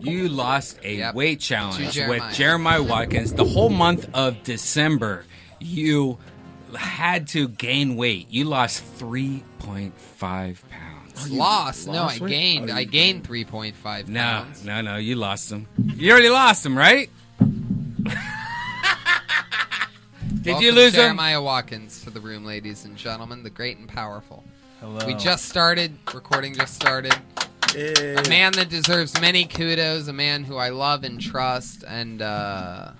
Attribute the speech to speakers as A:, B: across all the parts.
A: You lost a weight challenge
B: Jeremiah.
A: with Jeremiah Watkins. The whole month of December, you had to gain weight. You lost 3.5 pounds.
B: Lost? No, I gained. I gained 3.5 pounds.
A: No, you lost them. You already lost them, right? Did you lose them?
B: Jeremiah Watkins to the room, ladies and gentlemen, the great and powerful.
C: Hello.
B: We just started. Recording just started. A man that deserves many kudos, a man who I love and trust, and I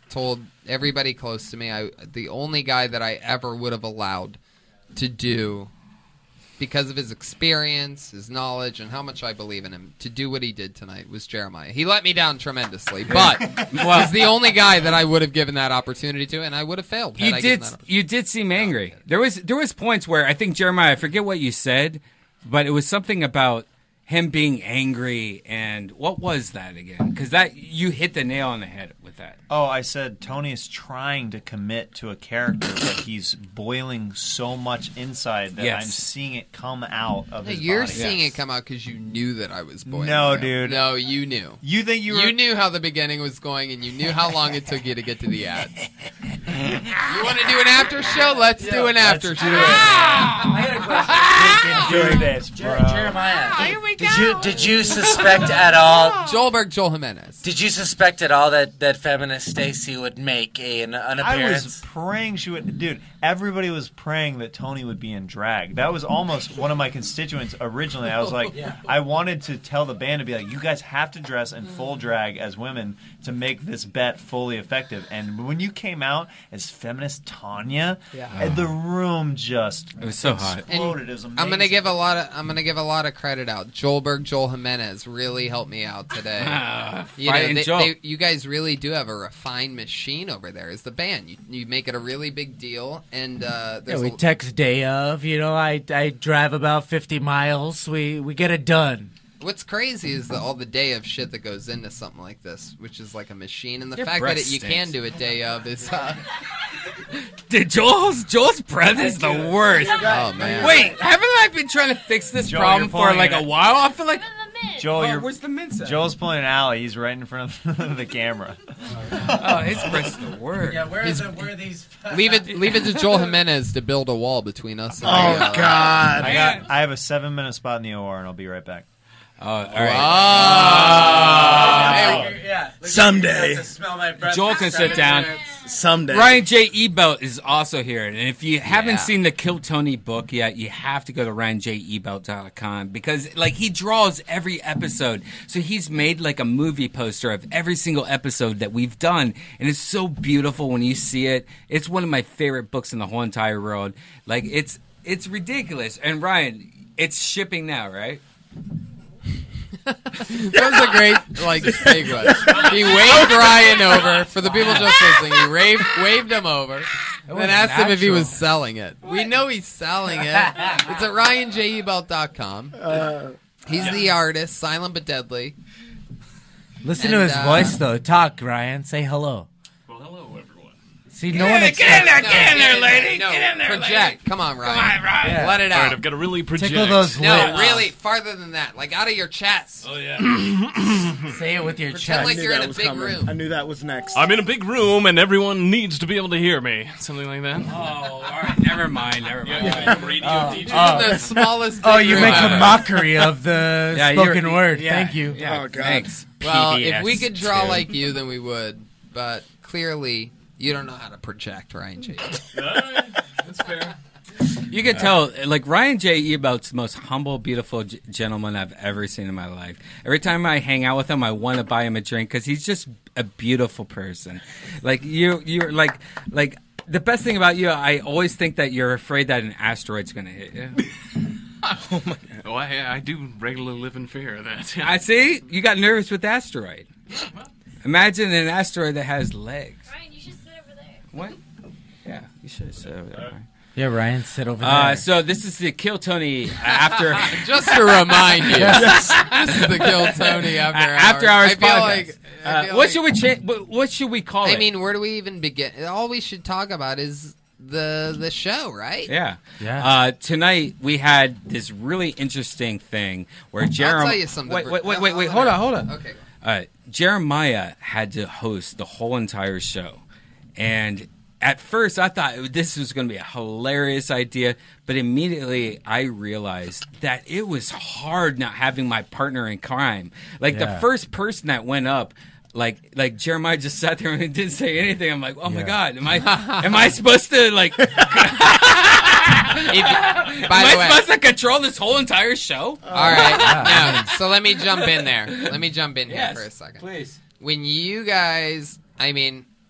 B: told everybody close to me, the only guy that I ever would have allowed to do, because of his experience, his knowledge, and how much I believe in him, to do what he did tonight was Jeremiah. He let me down tremendously, but he's the only guy that I would have given that opportunity to, and I would have failed.
A: You did seem angry. There was points where I think, Jeremiah, I forget what you said, but it was something about him being angry, and what was that again? Because you hit the nail on the head with that.
C: Oh, I said Tony is trying to commit to a character, but he's boiling so much inside that I'm seeing it come out of his
B: You're
C: body.
B: seeing it come out because you knew that I was boiling.
C: No, dude.
B: No, you knew.
C: You think you were...
B: You knew how the beginning was going, and you knew how long it took you to get to the ads. You want to do an after show? Let's do an after show.
D: I got a question.
C: Do this, bro.
D: Jeremiah, did you suspect at all?
B: Joel Jimenez.
D: Did you suspect at all that feminist Stacy would make an appearance?
C: I was praying she would. Dude, everybody was praying that Tony would be in drag. That was almost one of my constituents originally. I was like, I wanted to tell the band to be like, you guys have to dress in full drag as women to make this bet fully effective. And when you came out as feminist Tanya, and the room just
A: it was so hot.
C: Exploded. It was amazing.
B: I'm gonna give a lot of credit out. Joel Jimenez really helped me out today. You guys really do have a refined machine over there as the band. You make it a really big deal, and
E: we text day of. I drive about 50 miles. We get it done.
B: What's crazy is all the day of shit that goes into something like this, which is like a machine, and the fact that you can do it day of is.
A: Dude, Joel's breath is the worst.
B: Oh man!
A: Wait, haven't I been trying to fix this problem for like a while? I feel like.
C: Joel,
A: where's the mint at?
C: Joel's pulling an alley. He's right in front of the camera.
A: Oh, his breath's the worst.
D: Yeah, where are these?
B: Leave it to Joel Jimenez to build a wall between us. And
E: God!
C: I have a 7-minute spot in the OR, and I'll be right back.
A: Oh, all right.
E: Someday.
A: Joel can sit down.
E: Someday.
A: Ryan J. Ebelt is also here. And if you haven't seen the Kill Tony book yet, you have to go to RyanJEbelt.com because he draws every episode. So he's made like a movie poster of every single episode that we've done. And it's so beautiful when you see it. It's one of my favorite books in the whole entire world. Like, it's ridiculous. And Ryan, it's shipping now, right?
B: That was a great segue. He waved Ryan over for the people just listening. He waved him over, and then asked him if he was selling it. We know he's selling it. It's at RyanJEbelt.com. He's the artist, silent but deadly.
E: Listen to his voice though. Talk, Ryan. Say hello.
F: Well, hello, everyone.
E: See, no one expects.
A: Get in there, lady.
B: No,
A: Get in there,
B: project.
A: lady.
B: Come on, Ryan.
A: Come on, Ryan.
E: Yeah.
B: Let it
F: All
B: out.
F: right, I've got to really project.
E: Tickle those
B: No,
E: lips.
B: really, farther than that. Like out of your chest.
F: Oh, yeah.
E: Say it with your
B: Pretend
E: chest.
B: like you're in a big room.
G: I knew that was next.
F: I'm in a big room, and everyone needs to be able to hear me. Something like that.
A: Oh, all right. Never mind.
F: Radio DJ.
B: The smallest
E: Oh,
B: big
E: you
B: room
E: make
B: ever.
E: a mockery of the spoken word.
A: Yeah.
E: Thank you.
A: Yeah,
G: Oh, God.
A: thanks.
B: Well,
A: PBS
B: if we could draw
A: 2.
B: like you, then we would. But clearly, you don't know how to project, Ryan J.
F: That's fair.
A: You can tell, Ryan J. Ebelt's the most humble, beautiful gentleman I've ever seen in my life. Every time I hang out with him, I want to buy him a drink because he's just a beautiful person. You're the best thing about you, I always think that you're afraid that an asteroid's going to hit you.
F: Oh, my. Oh, I do regularly live in fear of that.
A: I see. You got nervous with the asteroid. Imagine an asteroid that has legs.
H: Ryan, you should sit over there.
A: What? Yeah, you should sit over there.
E: Yeah, Ryan, sit over there.
A: So this is the Kill Tony after.
B: Just to remind you, this is the Kill Tony after
A: hours
B: I feel
A: podcast.
B: like
A: What should we change? What should we call it?
B: I mean, where do we even begin? All we should talk about is the show, right?
A: Yeah.
E: Yeah.
A: Tonight we had this really interesting thing where Jeremiah.
B: I'll tell you something.
A: Wait. Hold on.
B: Okay.
A: Jeremiah had to host the whole entire show, and at first I thought this was going to be a hilarious idea, but immediately I realized that it was hard not having my partner in crime. Like the first person that went up. Like Jeremiah just sat there and didn't say anything. I'm like, oh my God, am I supposed to like? Am I supposed to control this whole entire show?
B: All right, so let me jump in there. Here for a second,
A: please.
B: When you guys,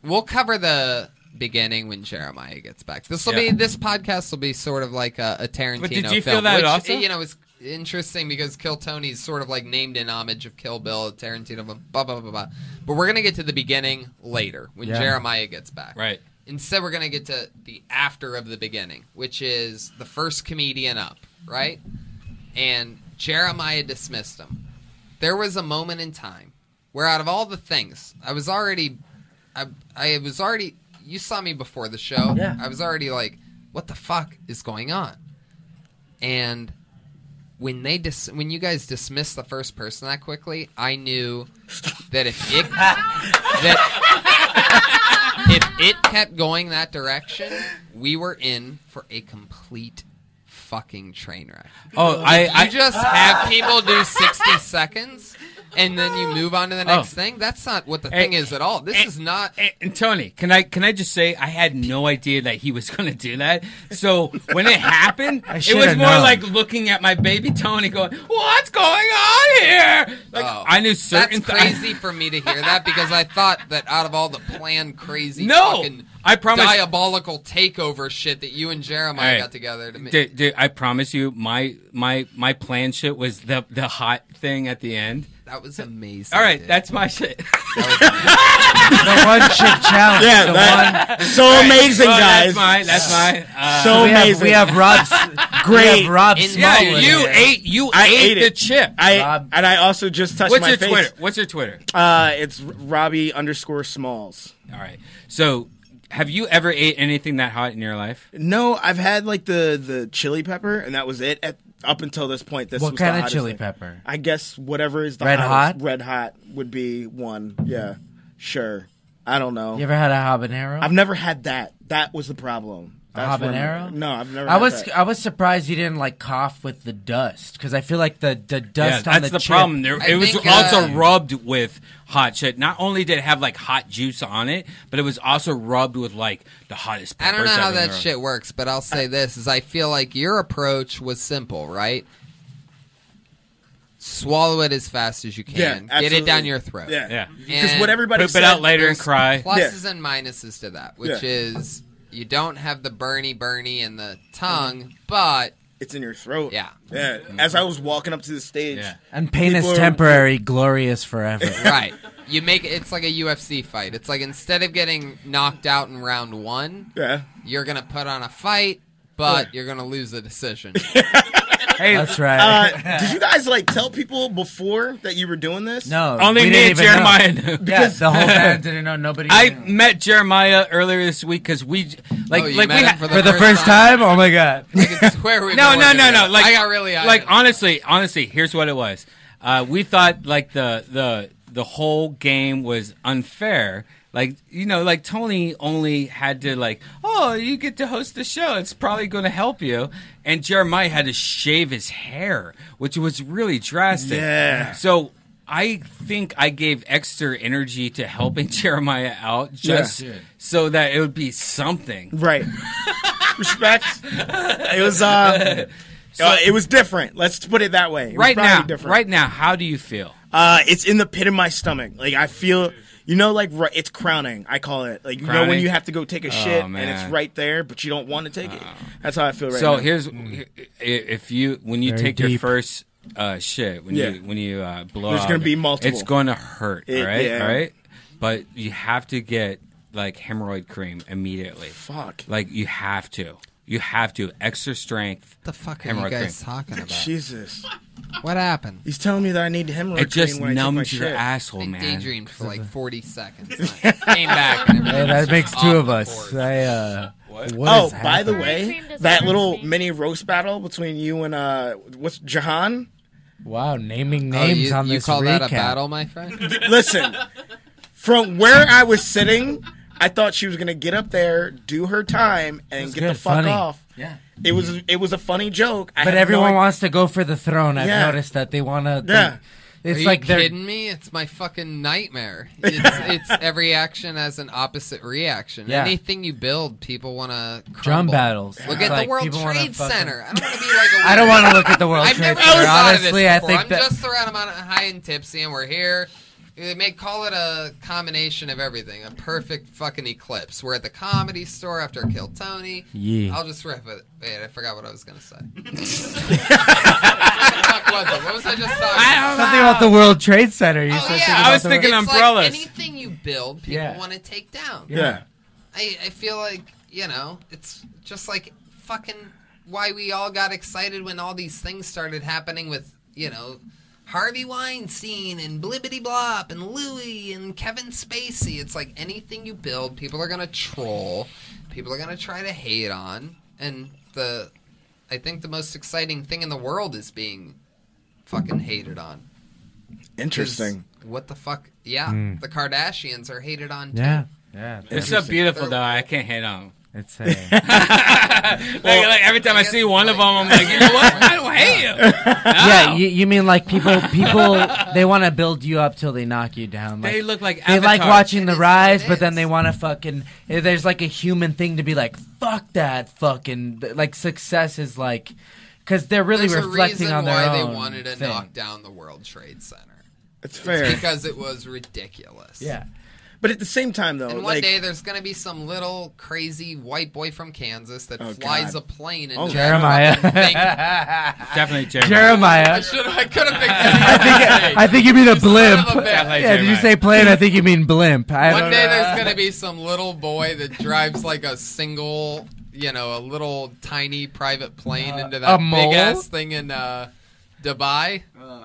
B: we'll cover the beginning when Jeremiah gets back. This podcast will be sort of like a Tarantino. But
A: did you
B: film,
A: feel that
B: which,
A: also?
B: It's interesting because Kill Tony's sort of like named in homage of Kill Bill, Tarantino, blah blah blah blah. But we're gonna get to the beginning later when Jeremiah gets back.
A: Right.
B: Instead, we're gonna get to the after of the beginning, which is the first comedian up, right? And Jeremiah dismissed him. There was a moment in time where, out of all the things, I was already. You saw me before the show.
E: Yeah.
B: I was already like, what the fuck is going on? And when you guys dismissed the first person that quickly, I knew that if it kept going that direction, we were in for a complete fucking train wreck.
A: I
B: just have people do 60 seconds and then you move on to the next thing. That's not what the thing is at all. This is not.
A: And Tony, can I just say I had no idea that he was going to do that. So when it happened, it was more like looking at my baby Tony, going, "What's going on here?" Like I knew certain.
B: That's crazy for me to hear that because I thought that out of all the planned crazy, fucking
A: I promise,
B: diabolical takeover shit that you and Jeremiah got together to make.
A: Dude, I promise you, my plan shit was the hot thing at the end.
B: That was amazing.
A: All right, that's my shit.
E: The one chip challenge.
G: Yeah, so amazing, guys.
A: That's mine.
G: So amazing.
E: We have Rob's
G: great.
E: We have Rob Small.
A: You ate the chip.
G: And I also just touched my face.
A: Twitter? What's your Twitter?
G: It's Robbie_Smalls.
A: All right. So, have you ever ate anything that hot in your life?
G: No, I've had like the chili pepper, and that was it. Up until this point, this was the
E: kind of
G: hottest
E: chili
G: thing.
E: pepper?
G: I guess whatever is the
E: Red
G: hottest.
E: hot.
G: Red hot would be one. Yeah, sure. I don't know.
E: You ever had a habanero?
G: I've never had that. That was the problem. That's
E: habanero?
G: No, I've never. had that.
E: I was surprised you didn't like cough with the dust because I feel like the dust on
A: that's the
E: chip.
A: problem. It was also rubbed with hot shit. Not only did it have like hot juice on it, but it was also rubbed with like the hottest peppers.
B: I don't know how that
A: ever.
B: shit works, but I'll say this: is I feel like your approach was simple, right? Swallow it as fast as you can.
G: Yeah,
B: get it down your throat.
A: Yeah.
G: Because what everybody
A: Poop
G: said,
A: it out later and cry.
B: Pluses and minuses to that, which is you don't have the burny in the tongue, but
G: it's in your throat.
B: Yeah.
G: Yeah. As I was walking up to the stage.
A: Yeah.
E: And pain is temporary, glorious forever.
B: Right. You make it's like a UFC fight. It's like instead of getting knocked out in round 1, you're going to put on a fight, but you're going to lose the decision.
E: Hey, that's right.
G: Did you guys like tell people before that you were doing this?
E: No,
A: only me and Jeremiah knew.
E: Because the whole band didn't know. Nobody.
A: I met Jeremiah earlier this week because we
B: met him for the
E: first time. Oh my god!
B: I can swear we.
A: No. Like
B: I got really high.
A: Like honestly, here's what it was. We thought like the whole game was unfair. Like, you know, like Tony only had to like, oh, you get to host the show. It's probably going to help you. And Jeremiah had to shave his hair, which was really drastic.
G: Yeah.
A: So I think I gave extra energy to helping Jeremiah out just so that it would be something.
G: Right. Respect. It was it was different. Let's put it that way. It
A: right
G: was
A: now, how do you feel?
G: It's in the pit of my stomach. Like I feel. You know, like it's crowning. I call it like
A: crowning?
G: know when you have to go take a shit
A: man.
G: and it's right there, but you don't want to take it. That's how I feel right
A: now.
G: now.
A: So here's when you take your first shit when you blow
G: there's
A: out,
G: gonna be multiple.
A: It's going to hurt, right?
G: Yeah.
A: All right, but you have to get like hemorrhoid cream immediately.
G: Fuck.
A: Like you have to extra strength.
B: What the fuck are you guys talking about?
G: Jesus.
B: What happened?
G: He's telling me that I need hemorrhoid
A: It just
G: cream when I take my
A: numbs your
G: shit.
A: asshole,
B: I
A: man.
B: daydreamed for like 40 seconds. Came back. And
E: Hey, that makes two of us.
A: What?
G: Oh,
E: is
G: by the
E: happening?
G: way,
H: Cream does
G: that
H: not
G: little
H: cream.
G: mini roast battle between you and what's Jahan?
E: Wow, naming
B: Oh,
E: names
B: you,
E: on
B: you
E: this
B: call
E: recap.
B: that a battle, my friend?
G: Listen, from where I was sitting, I thought she was gonna get up there, do her time, and
E: was
G: get the
E: good,
G: fuck
E: funny.
G: off.
E: Yeah.
G: It was a funny joke.
E: But everyone wants to go for the throne. I've
G: Yeah.
E: noticed that they want to.
G: Yeah.
E: It's
B: Are you
E: like they're
B: kidding me? It's my fucking nightmare. It's every action has an opposite reaction.
E: Yeah.
B: Anything you build, people want to
E: drum battles.
B: Look
E: It's
B: at
E: like
B: the World
E: people wanna
B: Trade
E: fucking-
B: Center. I don't want to be like a
E: I don't
B: weirdo.
E: want to look at the World
B: I've
E: Trade
B: never
E: Center.
B: thought of this
E: Honestly, I
B: before.
E: think
B: I'm
E: that
B: just around high and tipsy, and we're here. They may call it a combination of everything. A perfect fucking eclipse. We're at the Comedy Store after Kill Tony.
E: Yeah.
B: I'll just rip it. Wait, I forgot what I was going to say. What the fuck was it? What was I just talking about?
E: something about the World Trade Center. You
B: Oh,
E: said
B: yeah.
E: something
A: I
E: about
A: was
E: the
A: thinking
B: It's
A: umbrellas.
B: like anything you build, people
E: Yeah.
B: want to take down.
G: Yeah.
B: I feel like, it's just like fucking why we all got excited when all these things started happening with, Harvey Weinstein and Blibbity Blop and Louis and Kevin Spacey. It's like anything you build, people are going to troll. People are going to try to hate on. And I think the most exciting thing in the world is being fucking hated on.
G: Interesting.
B: 'Cause what the fuck? Yeah, the Kardashians are hated on too.
E: Yeah. Yeah.
A: They're so beautiful, though. I can't hate on them.
E: It's a.
A: Like every time I see one of them, I'm like, you know what? I don't hate you.
E: Yeah, you mean like people they want to build you up till they knock you down. Like,
A: They look like
E: they like
A: avatars.
E: watching the
B: It is
E: rise,
B: what it
E: but then
B: is.
E: they want to fucking. There's like a human thing to be like, fuck that fucking. Like success is like, because they're really
B: There's
E: reflecting
B: a reason
E: on their
B: why
E: own.
B: they wanted to
E: thing.
B: knock down the World Trade Center.
G: It's fair.
B: It's because it was ridiculous.
E: Yeah.
G: But at the same time, though,
B: And one
G: like,
B: day there's going to be some little crazy white boy from Kansas that
G: Oh,
B: flies
G: God.
B: a plane into
G: Oh,
B: that
E: Jeremiah.
B: fucking thing.
A: Definitely Jeremiah.
E: Jeremiah.
B: I could have picked
E: I think you mean a blimp.
B: son of a bitch.
A: Definitely
E: Yeah, did you
A: Jeremiah.
E: say plane? I think you mean blimp. I
B: One
E: don't
B: day
E: know.
B: there's going to be some little boy that drives like a single, a little tiny private plane into
E: a
B: that
E: mole?
B: big ass thing in Dubai.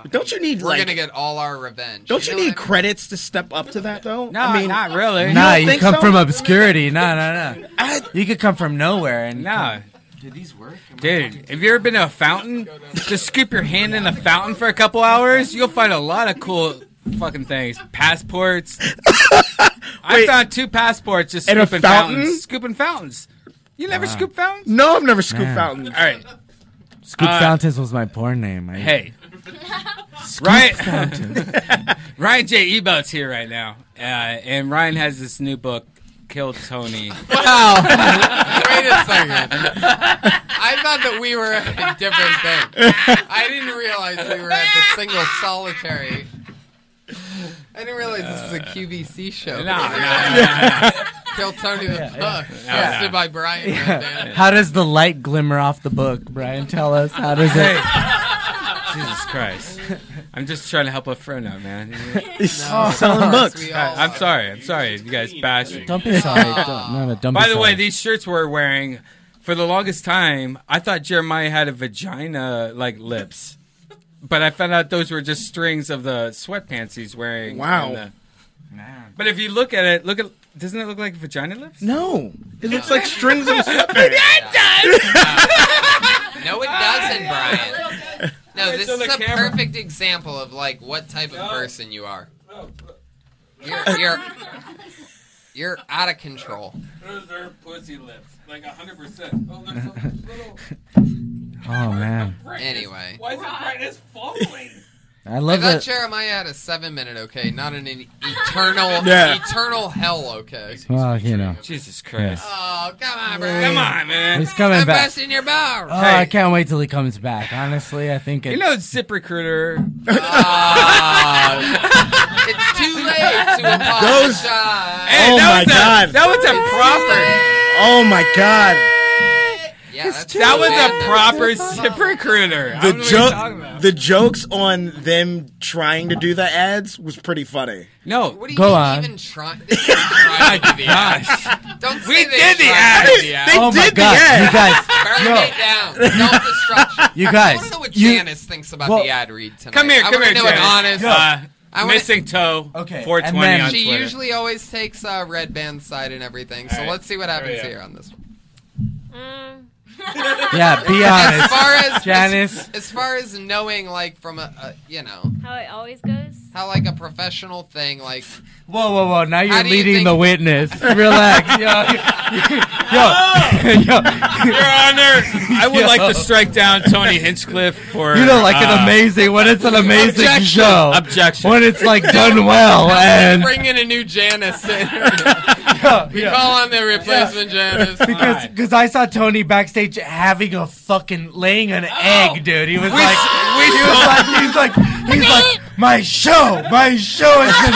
G: don't you need
B: We're
G: like?
B: going to get all our revenge.
G: Don't you
B: know what
G: need
B: I mean?
G: credits to step up to that though?
A: No,
G: I mean,
A: not really.
E: Nah,
G: don't
E: you
G: think
E: come
G: so?
E: from obscurity. No.
G: I-
E: You could come from nowhere and
A: No.
E: Do these work?
A: Dude, have you ever been to a fountain? Just scoop your hand in the fountain for a couple hours. You'll find a lot of cool fucking things. Passports. I
G: Wait.
A: found 2 passports just
G: In a
A: scooping
G: fountain?
A: fountains. Scooping fountains. You never scoop fountains?
G: no, I've never scooped
E: Man.
G: fountains.
A: All right.
E: Scoop Fountains was my porn name.
A: Hey. Ryan J. Ebelt's here right now. And Ryan has this new book, Kill Tony.
B: Wow. Wait a second. I thought that we were at a different thing. I didn't realize we were at the single solitary. I didn't realize this was a QVC show.
A: No.
B: Kill Tony the Book. Hosted by Brian. Redban.
E: How does the light glimmer off the book, Brian? Tell us. How does it?
A: Jesus Christ. I'm just trying to help a friend out, man.
G: He's selling books.
B: We all
A: I'm
B: are.
A: sorry. I'm sorry. You guys bash me.
E: Don't be sorry. Don't be
A: By the way,
E: sorry.
A: these shirts we're wearing, for the longest time, I thought Jeremiah had a vagina like lips. But I found out those were just strings of the sweatpants he's wearing.
G: Wow.
A: and but if you look at it, doesn't it look like vagina lips?
G: No, it looks like strings of a sweatband.
B: No, it doesn't, Brian. No, this
A: It's on
B: is
A: the
B: a
A: camera.
B: perfect example of like what type of person you are. You're out of control.
A: Those are pussy lips, like 100%. Oh, they're so little.
E: Oh man,
B: Anyway.
A: Why is the brightness falling?
E: I
B: I
E: love
B: thought
E: it.
B: Jeremiah had a 7-minute okay, not an eternal
G: Yeah.
B: eternal hell okay.
E: Well, you know.
A: Jesus Christ.
B: Oh, come on, bro.
A: Come on, man.
E: He's coming
B: I'm
E: back.
B: busting your bar.
E: Oh, I can't wait till he comes back. Honestly, I think it.
A: You know ZipRecruiter.
B: It's too late to apologize.
A: Hey,
G: Oh
A: that
G: my
A: was
G: God.
A: That was a proper.
G: Oh my God!
B: Yeah, that's
A: That was
B: bad.
A: a proper ZipRecruiter. I
G: The
A: don't know what you're talking about.
G: the jokes on them trying to do the ads was pretty funny.
A: No.
B: What do you
E: Go
B: mean
E: on.
B: even trying? They didn't try to do the ad. Don't say
A: We
B: they
A: did the
B: tried
A: ad.
B: to do the ad.
G: They
E: Oh my
G: did the
E: God,
G: ad.
E: you guys!
B: Burn
E: No.
B: it down. Self-destruction.
E: You
B: I
E: guys,
B: want to know what
E: you-
B: Janice thinks about
E: well,
B: the ad read tonight.
A: Come here,
B: I
A: come
B: wanna
A: here,
B: know an
A: Janice.
B: honest. I wanna-
A: Missing toe.
E: Okay,
A: 420
E: and then-
A: on
B: She
A: Twitter.
B: usually always takes Red Band side and everything. So
A: All right.
B: let's see what happens
A: yeah.
B: here on this one.
E: Yeah, be honest.
B: As far as
E: Janice.
B: as far as knowing, like from a
H: how it always goes.
B: how like a professional thing, like
E: Whoa! Now
B: How
E: you're
B: do you
E: leading
B: think-
E: the witness. Relax, yo.
A: Your Honor, I would like to strike down Tony Hinchcliffe for.
E: You know, like an amazing when it's an amazing
B: Objection.
E: show.
A: Objection.
E: When it's like done well and
B: bring in a new Janice. We
E: yeah.
B: call on the replacement Janice.
E: because I saw Tony backstage having a fucking laying an egg, dude. He was he's like my show has been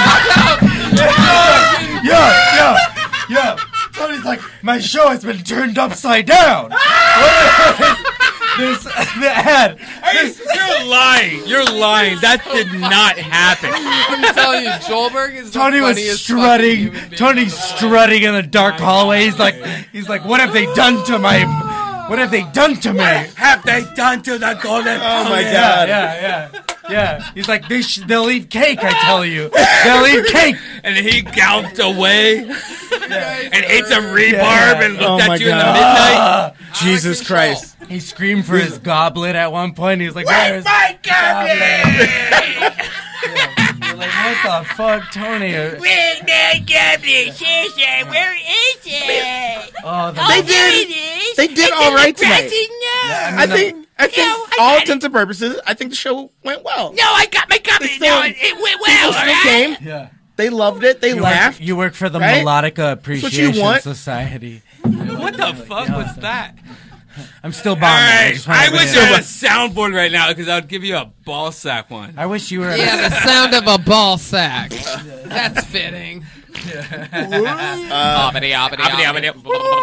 E: yo. Tony's like my show has been turned upside down. This the ad.
A: You're lying. You're lying. That did not happen.
B: I'm telling you, Joelberg is
E: Tony
B: the
E: was
B: funniest
E: strutting.
B: fucking human being
E: Tony's
B: alive.
E: strutting in a dark hallway. He's like, what have they done to my? What have they done to me?
A: Have they done to the golden?
G: Oh my god.
E: Yeah. He's like, they'll eat cake. I tell you, they'll eat cake.
A: And he galloped away and ate some rebarb and
G: Oh
A: looked
G: my
A: at you in the
G: God.
A: midnight.
G: Jesus Christ.
E: He screamed for his goblet at one point. He was like, "Where's
A: My goblet!
E: You're like, what the fuck, Tony?
A: Where's my goblet? Seriously, where is it?
E: Oh,
G: They did all right tonight.
E: yeah,
G: I think all intents and purposes, I think the show went well.
A: No, I got my goblet.
G: Still-
A: No, it went
G: People
A: well.
G: still
A: Alright?
G: came.
E: Yeah.
G: They loved it. They laughed.
E: You work for the
G: right?
E: Melodica
G: what
E: Appreciation
G: you want.
E: Society.
A: What the fuck was that?
E: I'm still
A: All
E: bombing.
A: right, I wish I had a soundboard right now because I would give you a ball sack one.
E: I wish you were.
B: Yeah, the sound of a ball sack. That's fitting.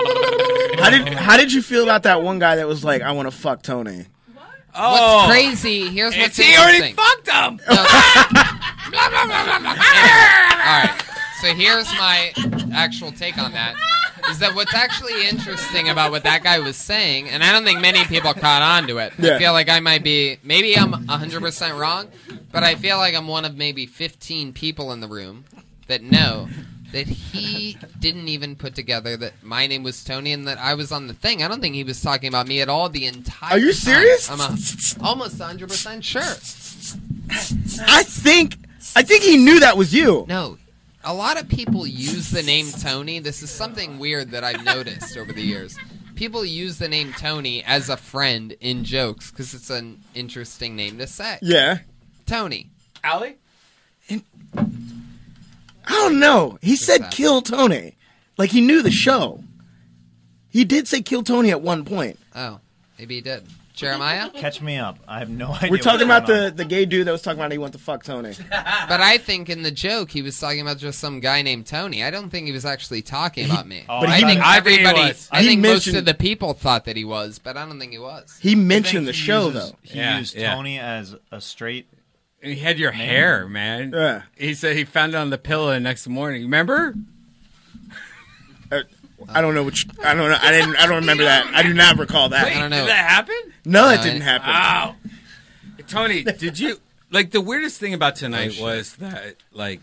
G: How did you feel about that one guy that was like, I want to fuck Tony?
B: What's crazy? Here's what's
A: He already
B: interesting.
A: fucked him.
B: All right. So here's my actual take on that. Is that what's actually interesting about what that guy was saying, and I don't think many people caught on to it.
G: Yeah.
B: I feel like I might be, maybe I'm 100% wrong, but I feel like I'm one of maybe 15 people in the room that know that he didn't even put together that my name was Tony and that I was on the thing. I don't think he was talking about me at all the entire
G: Are you
B: time.
G: serious?
B: I'm almost 100% sure.
G: I think he knew that was you.
B: No, a lot of people use the name Tony. This is something weird that I've noticed over the years. People use the name Tony as a friend in jokes because it's an interesting name to say.
G: Yeah.
B: Tony.
A: Allie?
G: I don't know. He said
B: that?
G: kill Tony. Like he knew the show. He did say kill Tony at one point.
B: Oh, maybe he did. Jeremiah?
C: Catch me up. I have no idea.
G: We're talking
C: what's
G: about
C: going on.
G: the gay dude that was talking about he wanted to fuck Tony.
B: But I think in the joke he was talking about just some guy named Tony. I don't think he was actually talking about me.
C: Oh,
G: But
B: I
G: he-
B: think
A: I think he
B: everybody,
A: was.
B: I
G: He
B: think most
G: mentioned-
B: of the people thought that he was, but I don't think he was.
G: He
C: I think
G: mentioned the
C: he
G: show
C: uses-
G: though.
C: He
A: Yeah,
C: used
A: yeah.
C: Tony as a straight.
A: He had your hair, man.
G: Yeah.
A: He said he found it on the pillow the next morning. Remember?
G: I don't know which. I don't know. I don't remember that. I do not recall that.
B: I don't know.
A: Did that happen?
G: No, that
B: No,
G: didn't happen.
A: Wow. Tony, did you like the weirdest thing about tonight was that like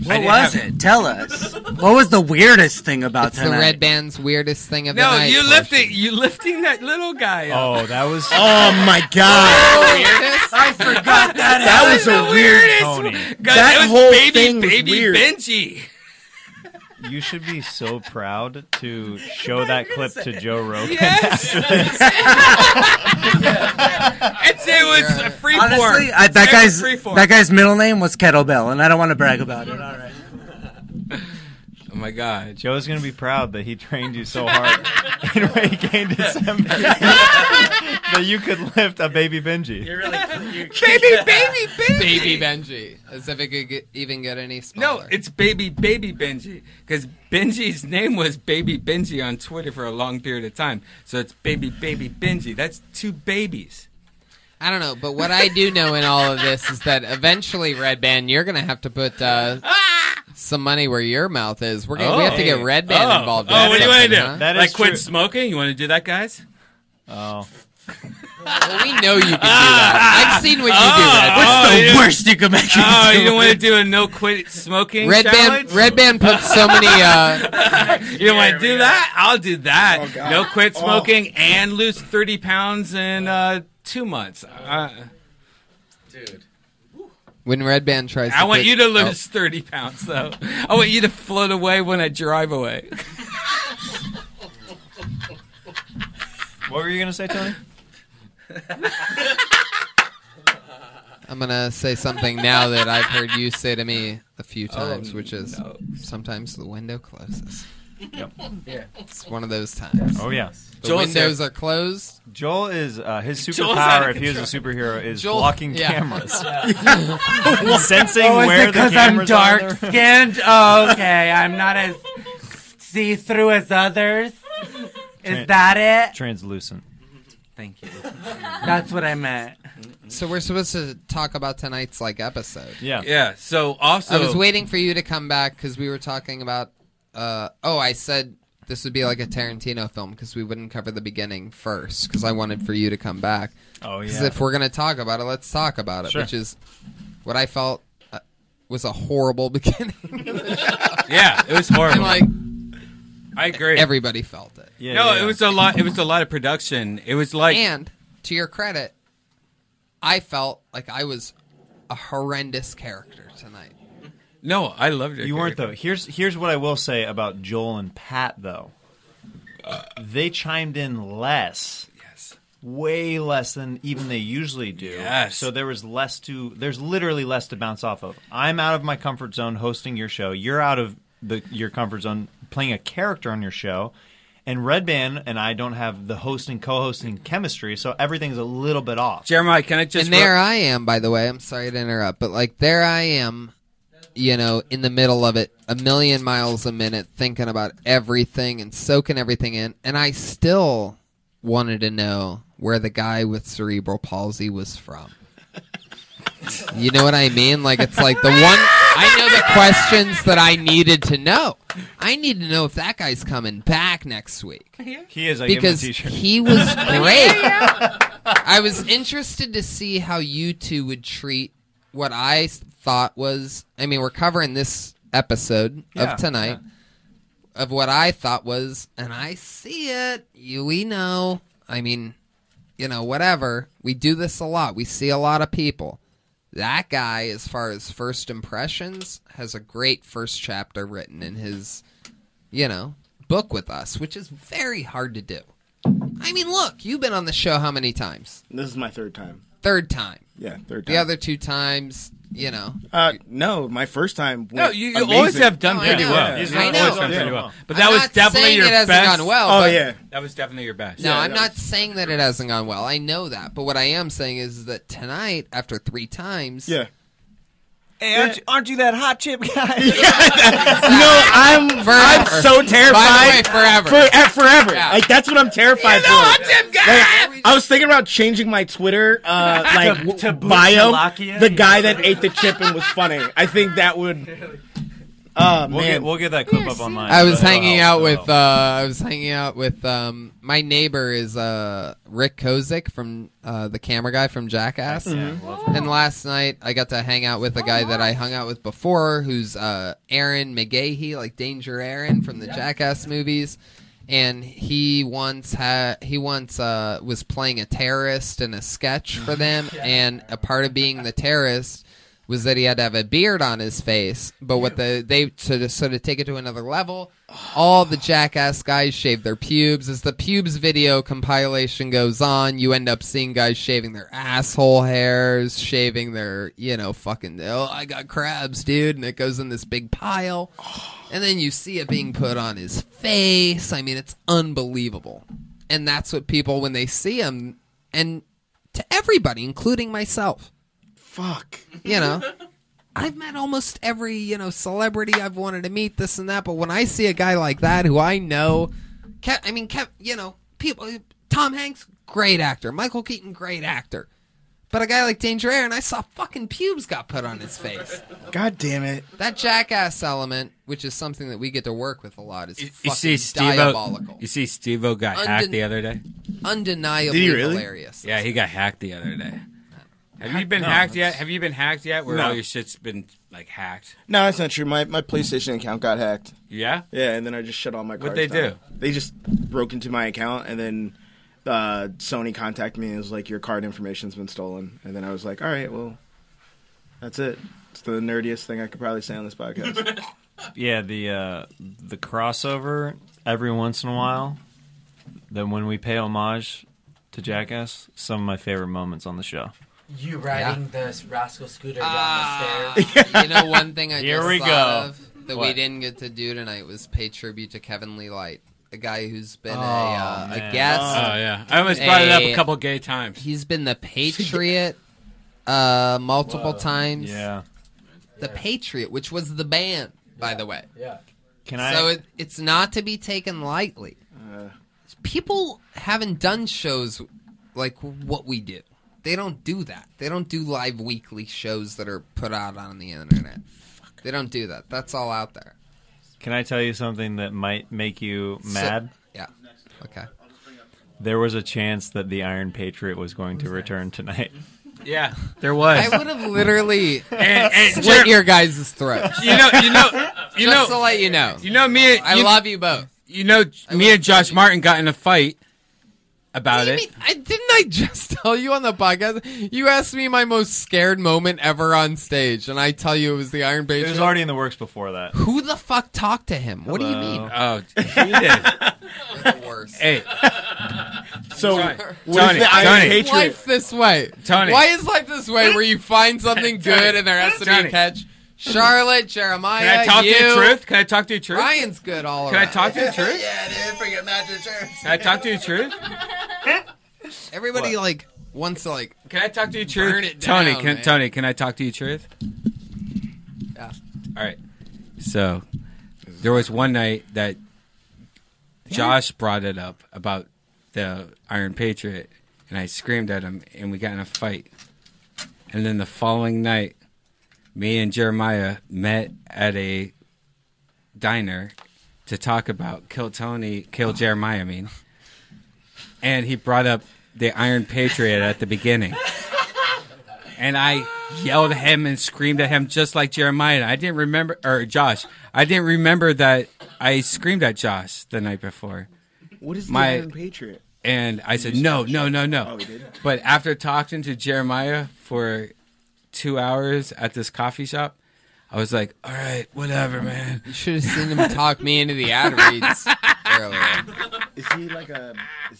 D: What was it? Tell us. What was the weirdest thing about
B: It's the
D: tonight?
B: Red Band's weirdest thing of the
A: No,
B: night.
A: you lifting that little guy up.
C: Oh, that was
G: Oh my god.
B: Weirdest?
D: I forgot that.
G: That was a weird.
C: Tony.
A: God,
G: That
A: it was
G: whole
A: baby,
G: thing was
A: baby
G: weird.
A: Benji.
C: You should be so proud to show that clip to Joe Rogan.
A: Yes. It was a freeform.
D: Honestly, that guy's middle name was Kettlebell, and I don't want to brag about it. All right.
A: Oh my God.
C: Joe's gonna be proud that he trained you so hard in weight gain December that you could lift a baby Benji.
A: Baby Benji.
B: Baby Benji. As if it could even get any smaller.
A: No, it's baby Benji. Because Benji's name was Baby Benji on Twitter for a long period of time. So it's baby Benji. That's two babies.
B: I don't know, but what I do know in all of this is that eventually, Red Band, you're going to have to put some money where your mouth is. We have to get Red Band involved.
A: Oh, what do you want to do?
B: Huh?
C: That
A: Like
C: is
A: quit
C: true.
A: smoking? You want to do that, guys?
C: Oh.
B: Well, we know you can do that. I've seen what you do, Red.
A: What's
D: the worst you can make me
A: Oh,
D: do?
A: you don't want to do a no quit smoking
B: REDBAN
A: challenge?
B: puts so many.
A: You don't want to do that? I'll do that.
G: Oh, God.
A: No quit smoking and lose 30 pounds in 2 months.
F: Dude.
B: When REDBAN tries,
A: I want you to lose 30 pounds, though. I want you to float away when I drive away.
C: What were you gonna say, Tony?
B: I'm gonna say something now that I've heard you say to me a few times, which is sometimes the window closes.
C: Yep.
B: Yeah, it's one of those times.
C: Oh yeah.
B: The
A: Joel's
B: windows
A: here.
B: are closed.
C: Joel is his
A: Joel's
C: superpower.
A: out of
C: If he was a superhero, is
B: Joel-
C: blocking
B: yeah.
C: cameras, sensing
E: Oh, is
C: where
E: it
C: the
E: because I'm
C: cameras are.
E: dark skinned? Oh, okay, I'm not as see through as others. Is that it?
C: Translucent.
A: Thank you.
E: That's what I meant.
B: So we're supposed to talk about tonight's episode.
C: Yeah.
A: Yeah, so also...
B: I was waiting for you to come back because we were talking about. I said this would be like a Tarantino film because we wouldn't cover the beginning first because I wanted for you to come back.
C: Oh
B: Because
C: yeah.
B: if we're gonna talk about it, let's talk about it,
C: Sure.
B: which is what I felt was a horrible beginning.
A: Yeah, it was horrible.
B: And
A: I agree.
B: everybody felt it.
C: Yeah,
A: no,
C: yeah.
A: it was a lot. It was a lot of production. It was like...
B: And to your credit, I felt like I was a horrendous character tonight.
A: No, I loved it.
C: You weren't though. Here's what I will say about Joel and Pat though. They chimed in less.
A: Yes.
C: Way less than even they usually do.
A: Yes.
C: So there's literally less to bounce off of. I'm out of my comfort zone hosting your show. You're out of your comfort zone playing a character on your show. And REDBAN and I don't have the co-hosting chemistry, so everything's a little bit off.
A: Jeremiah, can I just...
B: And there I am, by the way. I'm sorry to interrupt, but there I am, in the middle of it, a million miles a minute, thinking about everything and soaking everything in, and I still wanted to know where the guy with cerebral palsy was from. You know what I mean? It's like the one... I know the questions that I needed to know. I need to know if that guy's coming back next week.
C: He is. I give him a
B: Because
C: t-shirt.
B: he was great. I was interested to see how you two would treat what I thought was... I mean, we're covering this episode of tonight of what I thought was... And I see it. We know. I mean, whatever. We do this a lot. We see a lot of people. That guy, as far as first impressions, has a great first chapter written in his, book with us, which is very hard to do. I mean, look, you've been on the show how many times?
G: This is my third time.
B: Third time.
G: Yeah, third time.
B: The other 2 times,
G: No, my first time.
A: No,
G: went
A: you
G: amazing.
A: always have done
B: No, I
A: pretty
B: know.
A: well.
C: He's
B: I
C: always
B: know.
C: done pretty well.
A: But
B: I'm
A: that was
B: not
A: definitely
B: saying
A: your
B: it hasn't
A: best.
B: gone well.
G: Oh
B: but
G: yeah.
A: That was definitely your best.
B: No,
G: Yeah,
B: I'm
G: that
B: not
G: was-
B: saying that it hasn't gone well. I know that. But what I am saying is that tonight, after 3 times...
G: Yeah.
C: Hey, aren't you that hot chip guy?
G: I'm
B: Forever.
G: so terrified.
B: By the way, forever.
G: Forever.
B: Yeah.
G: Like that's what I'm terrified for. Like, I was thinking about changing my Twitter
C: To
G: bio.
C: Buchalakia?
G: The guy that ate the chip and was funny. I think that would.
C: We'll get that clip up online.
B: I was
C: It'll
B: hanging
C: help.
B: out with my neighbor is Rick Kozik from the camera guy from Jackass. And last night I got to hang out with a guy that I hung out with before, who's Aaron McGahee, like Danger Aaron from the Jackass movies. And he once was playing a terrorist in a sketch for them, and a part of being the terrorist was that he had to have a beard on his face. But what they to sort of take it to another level, all the Jackass guys shave their pubes. As the pubes video compilation goes on, you end up seeing guys shaving their asshole hairs, shaving their, I got crabs, dude, and it goes in this big pile. And then you see it being put on his face. I mean, it's unbelievable. And that's what people, when they see him, and to everybody, including myself,
G: Fuck.
B: I've met almost every, celebrity I've wanted to meet, this and that. But when I see a guy like that who I know, people, Tom Hanks, great actor. Michael Keaton, great actor. But a guy like Danger Aaron, I saw fucking pubes got put on his face.
G: God damn it.
B: That jackass element, which is something that we get to work with a lot, is fucking
A: Steve-O,
B: diabolical.
A: You see Steve-O got hacked the other day?
B: Undeniably
G: Did he really?
B: hilarious.
A: Yeah, he got hacked the other day. Have you been hacked yet? Have you been hacked yet? Where all your shit's been like hacked?
G: No, that's not true. My PlayStation account got hacked.
A: Yeah?
G: Yeah, and then I just shut all my cards
A: What'd they do?
G: They just broke into my account, and then Sony contacted me and was like, your card information's been stolen. And then I was like, all right, well, that's it. It's the nerdiest thing I could probably say on this podcast.
C: Yeah, the crossover every once in a while. Then when we pay homage to Jackass, some of my favorite moments on the show.
E: You riding the rascal scooter down the stairs.
B: You know, one thing I
C: Here
B: just
C: we
B: thought
C: go.
B: of that we
C: What?
B: didn't get to do tonight was pay tribute to Kevin Lee Light, a guy who's been a
C: man.
B: guest.
A: Oh, yeah. I almost brought it up a couple gay times.
B: He's been the Patriot multiple times.
C: Yeah.
B: The Patriot, which was the band, by the way.
E: Yeah.
B: So it's not to be taken lightly. People haven't done shows like what we do. They don't do that. They don't do live weekly shows that are put out on the internet. They don't do that. That's all out there.
C: Can I tell you something that might make you mad?
B: Yeah. Okay.
C: There was a chance that the Iron Patriot was going to return tonight.
A: Yeah, there was.
B: I would have literally
A: and
B: slit your guys' throats.
A: Just
B: to let you know.
A: You know me.
B: I love you both.
A: You know, me and Josh Martin got in a fight about it.
B: Didn't I just tell you on the podcast? You asked me my most scared moment ever on stage, and I tell you it was the Iron Patriot.
C: It was already in the works before that.
B: Who the fuck talked to him? What do you mean?
A: Oh, he did.
B: You're the worst.
A: Hey,
G: So,
A: Tony,
G: what is the Iron
A: Tony.
G: Patriot?
B: Life this way.
A: Tony.
B: Why is life this way where you find something good and there has to be a
A: Tony.
B: catch? Charlotte, Jeremiah,
A: can I talk to
B: you.
A: you truth? Can I talk to you truth?
B: Ryan's good all
A: Can I
B: around.
A: talk to you truth?
E: Yeah, dude. Forget mattress chairs.
A: Can I talk to you truth?
B: Everybody wants to
A: Can I talk to you truth?
B: Burn it
A: Tony,
B: down, man.
A: Tony, can I talk to you truth?
B: Yeah.
A: All right. So there was one night that Josh brought it up about the Iron Patriot, and I screamed at him, and we got in a fight. And then the following night, me and Jeremiah met at a diner to talk about Kill Jeremiah, I mean. And he brought up the Iron Patriot at the beginning. And I yelled at him and screamed at him just like Jeremiah. I didn't remember, or Josh, I didn't remember that I screamed at Josh the night before.
G: What is the Iron Patriot?
A: And I said, no.
G: Oh, he did?
A: But after talking to Jeremiah for 2 hours at this coffee shop, I was like, all right, whatever, man.
B: You should have seen him talk me into the ad reads earlier.
G: Is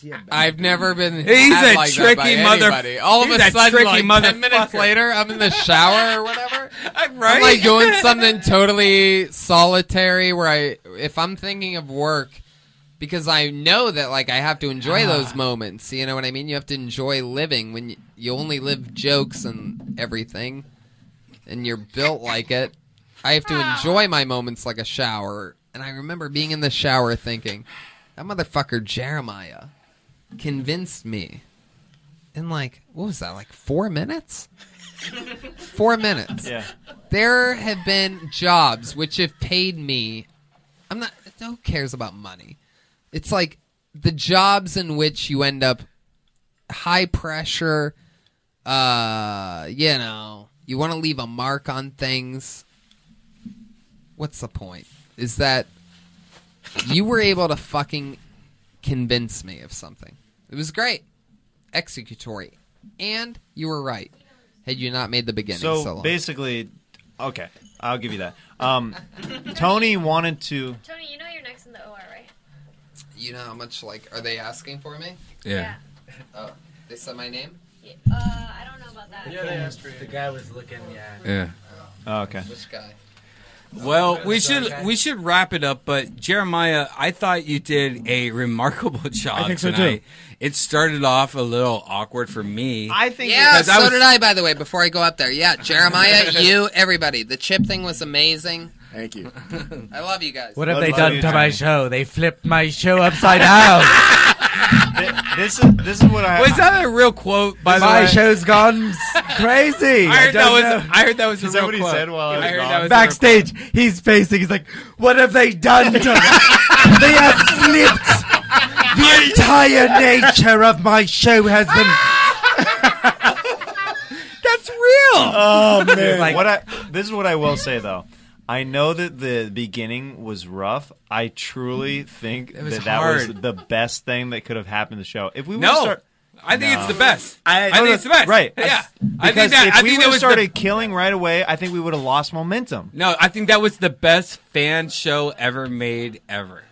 G: he a
B: I've never been
A: He's
B: had
A: a
B: like
A: tricky
B: that by
A: mother-
B: anybody. All of
A: he's
B: a
A: a
B: sudden,
A: tricky
B: like 10 minutes
A: motherfucker.
B: later, I'm in the shower or whatever.
A: I'm right.
B: I'm like doing something totally solitary where if I'm thinking of work, because I know that like I have to enjoy those moments. You know what I mean? You have to enjoy living when you only live jokes and everything, and you're built like it. I have to enjoy my moments like a shower. And I remember being in the shower thinking, that motherfucker Jeremiah convinced me in like, what was that, like 4 minutes? 4 minutes.
C: Yeah.
B: There have been jobs which have paid me. Who cares about money? It's like the jobs in which you end up high pressure, you want to leave a mark on things. What's the point? Is that you were able to fucking convince me of something. It was great. Executory. And you were right. Had you not made the beginning so long.
C: Basically, okay, I'll give you that. Tony wanted to...
H: Tony, you know you're next in the OR, right?
B: You know how much, are they asking for me?
A: Yeah.
B: Oh, they said my name?
H: Yeah. I don't know about that.
E: Yeah, they asked for you. The guy was looking,
A: Yeah.
C: Oh, okay.
B: Which guy?
A: Well, we should wrap it up, but Jeremiah, I thought you did a remarkable job
G: I think so,
A: tonight.
G: too.
A: It started off a little awkward for me.
C: I think...
B: Yeah,
A: because
B: so did I, by the way, before I go up there. Yeah, Jeremiah, you, everybody. The chip thing was amazing.
G: Thank you.
B: I love you guys.
E: What have
C: Love
E: they
C: you,
E: done to
C: Tony.
E: my show? They flipped my show upside down.
C: This is what I.
A: Was that a real quote? By the way,
E: my show's gone crazy.
A: I heard that was a
C: Is that
A: real
C: what he
A: quote.
C: said while I was
A: heard
C: gone?
A: that was
E: Backstage, he's facing. He's like, "What have they done to me? They have flipped the entire nature of my show has been."
A: That's real.
C: Oh man!
E: Like-
C: This is what I will say though. I know that the beginning was rough. I truly think
A: was
C: that was
A: hard.
C: the best thing that could have happened to the show. If we would
A: No.
C: start,
A: I think it's the best.
G: I
A: think it's the best.
C: right?
A: Yeah. I
C: Because
A: think that.
C: if
A: I
C: we
A: think
C: would
A: that
C: have
A: was
C: started killing right away, I think we would have lost momentum.
A: No, I think that was the best fan show ever made ever.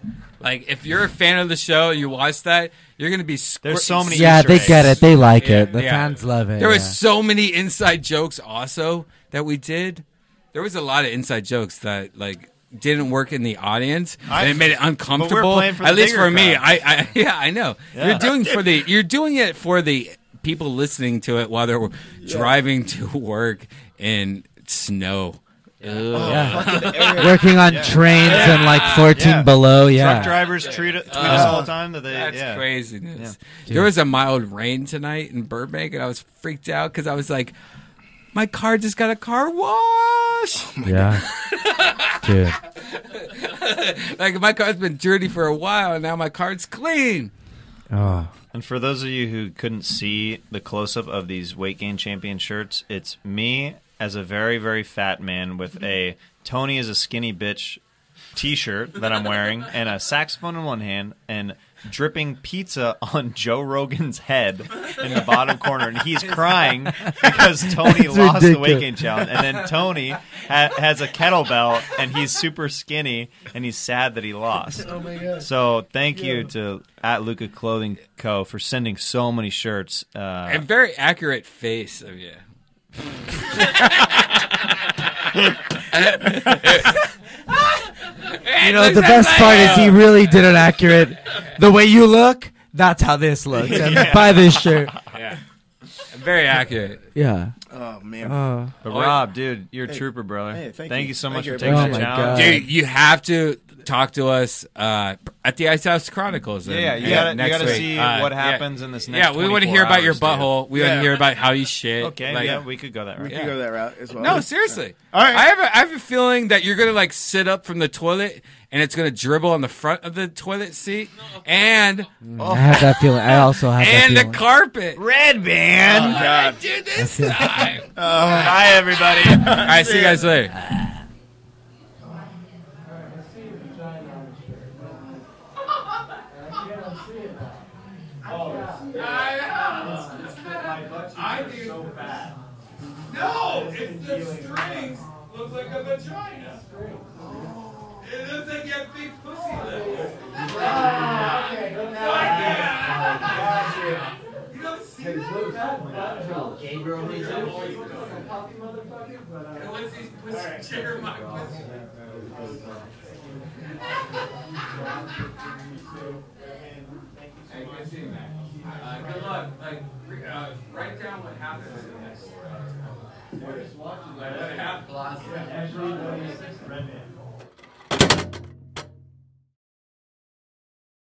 A: Like, if you're a fan of the show and you watch that, you're gonna be.
C: There's so many.
E: Yeah,
C: Easter
E: they
C: eggs.
E: get it. They like
A: Yeah,
E: it. The
A: yeah.
E: fans love it.
A: There was
E: yeah.
A: so many inside jokes also that we did. There was a lot of inside jokes that like didn't work in the audience and it made it uncomfortable.
C: playing for the
A: At least
C: bigger
A: for me,
C: crowd.
A: I know.
C: Yeah.
A: You're doing it for the people listening to it while they're driving to work in snow.
E: Yeah. Working on trains and like 14
C: Yeah.
E: below. Yeah.
C: Truck drivers tweet us all the time that they.
A: That's
C: yeah.
A: craziness.
C: Yeah.
A: There was a mild rain tonight in Burbank, and I was freaked out because I was like, my car just got a car wash.
E: Yeah. Dude.
A: Like, my car's been dirty for a while, and now my car's clean.
E: Oh.
C: And for those of you who couldn't see the close-up of these weight gain champion shirts, it's me as a very, very fat man with a Tony is a skinny bitch t-shirt that I'm wearing and a saxophone in one hand and dripping pizza on Joe Rogan's head in the bottom corner. And he's crying because Tony lost the weight gain challenge. And then Tony has a kettlebell and he's super skinny and he's sad that he lost. Oh my God. So thank you to @Luca Clothing Co. for sending so many shirts.
A: And very accurate face of you.
E: You know, the best part is he really did it accurate. The way you look, that's how this looks. And buy this shirt.
A: Yeah. Very accurate.
E: Yeah.
G: Oh man.
C: But Rob, dude, you're a trooper, brother.
G: Hey,
C: thank you so much
G: you.
C: for taking
E: Oh
C: that
E: my
C: challenge.
E: God.
A: Dude, you have to talk to us at the Ice House Chronicles.
C: Yeah, you
A: next
C: gotta
A: week.
C: see what happens in this next.
A: Yeah, we want to hear about your
C: 24 hours,
A: butthole. We want to hear about how you shit.
C: Okay,
A: Like,
C: yeah, we could go that route.
G: We can go that route as well.
A: No, seriously.
G: All right.
A: I have a feeling that you're gonna like sit up from the toilet and it's gonna dribble on the front of the toilet seat and
E: I have that feeling. I also have that
A: and the
E: feeling.
A: carpet.
C: REDBAN.
G: Oh, God.
A: Dude, this time.
C: Bye, everybody.
A: All right, see you guys later. No, it's the strings. Looks like a vagina. It looks like you have big pussy lips. You don't see that?
I: Gabriel needs it.
A: What's these pussy Jeremiah pussy? Hey, good seeing you, man. Good luck. Like, write down what happens in the next. What happened?